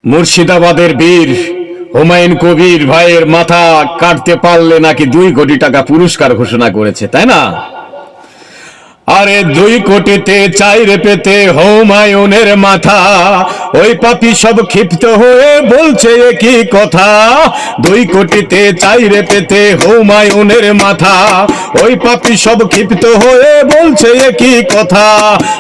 মুর্শিদাবাদের বীর হুমায়ুন কবির ভাইয়ের মাথা কাটতে পারলে নাকি 2 কোটি টাকা পুরস্কার ঘোষণা করেছে, তাই না? আরে 2 কোটিতে চাইরে পেতে হুমায়ুনের মাথা, ওই পাপী সব ক্ষিপ্ত হয়ে বলছে কি কথা। 2 কোটিতে চাইরে পেতে হুমায়ুনের মাথা, ওই পাপী সব ক্ষিপ্ত হয়ে বলছে কি কথা।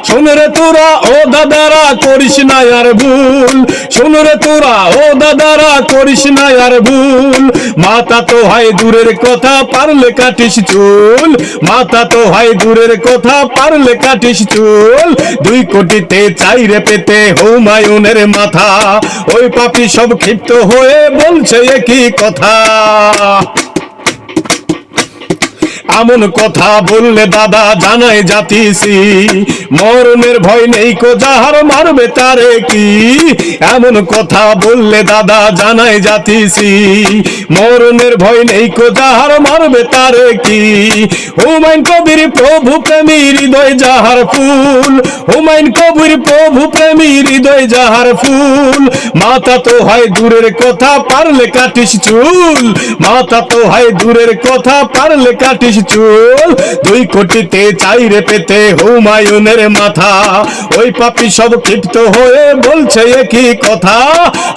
শোন রে তোরা ও দাদারা করিস না আর ভুল, শোন রে তোরা ও দাদারা করিস না আর ভুল। মাথা তো হয় দূরের কথা, পারলে কাটিস চুল। মাথা তো হয় দূরের কথা, পারলে কাটিস চুল। 2 কোটিতে চাইরে পেতে হুমায়ুনের মাথা, ওই পাপী সব ক্ষিপ্ত হয়ে বলছে কি কথা। এমন কথা বললে দাদা জানাই জাতিসি, মরণের ভয় নেই কো যাহার মারবে তারে কি। এমন কথা বললে দাদা জানাই জাতিসি, মরণের ভয় নেই কো যাহার মারবে তারে কি। হুমায়ুন কবির প্রভু প্রেমী হৃদয় যাহার ফুল, হুমায়ুন কবির প্রভু প্রেমী হৃদয় যাহার ফুল। মাথা তো হয় দূরের কথা, পারলে কাটিস চুল। মাথা তো হয় দূরের কথা, পারলে কাটিস চুল। 2 কোটিতে চাইরে পেতে হুমায়ুনের মাথা, ওই পাপী সব ক্ষিপ্ত হয়ে বলছে কি কথা।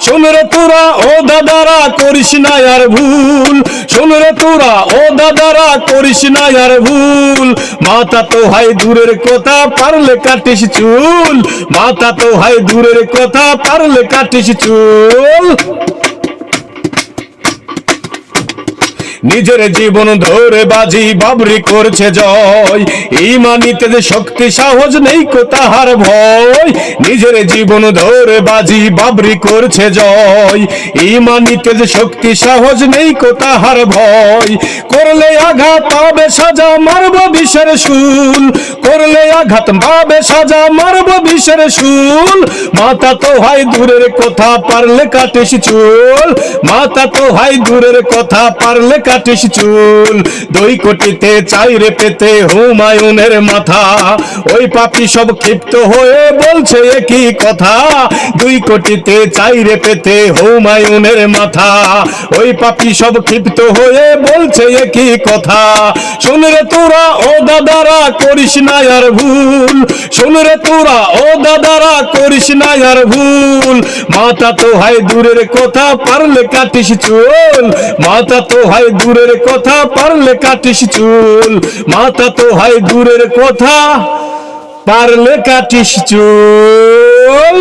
শোন রে তোরা ও দাদারা করিস না আর ভুল, শোন রে তোরা ও দাদারা করিস না আর ভুল। মাথা তো হয় দূরের কথা, পারলে কাটিস চুল। মাথা তো হয় দূরের কথা, পারলে কাটিস চুল। নিজের জীবন ধরে বাজি বাবরি করছে জয়, ইমানিতে যে শক্তি সাহস নেই কো তাহার ভয়। নিজের জীবন ধরে বাজি বাবরি করছে জয়, ইমানিতে যে শক্তি সাহস নেই কো তাহার ভয়। করলে আঘাত পাবে সাজা, মারব বিষের শুল। করলে আঘাত পাবে সাজা, মারব বিষের শুল। মাথা তো হয় দূরের কথা, পারলে কাটিস চুল। মাথা তো হয় দূরের কথা, পারলে কাটিস চুল। 2 কোটিতে চাইরে পেতে হুমায়ুনের মাথা, ওই পাপী সব ক্ষিপ্ত হয়ে বলছে কি কথা। 2 কোটিতে চাইরে পেতে হুমায়ুনের মাথা, ওই পাপী সব ক্ষিপ্ত হয়ে বলছে কি কথা। শোন রে তোরা ও দাদারা করিস না আর ভুল, শোন রে তোরা ও দাদারা করিস না আর ভুল। মাথা তো হয় দূরের কথা, পারলে কাটিস চুল। মাথা তো হয় দূরের কথা, পারলে কাটিস চুল। মাথা তো হয় দূরের কথা, পারলে কাটিস চুল।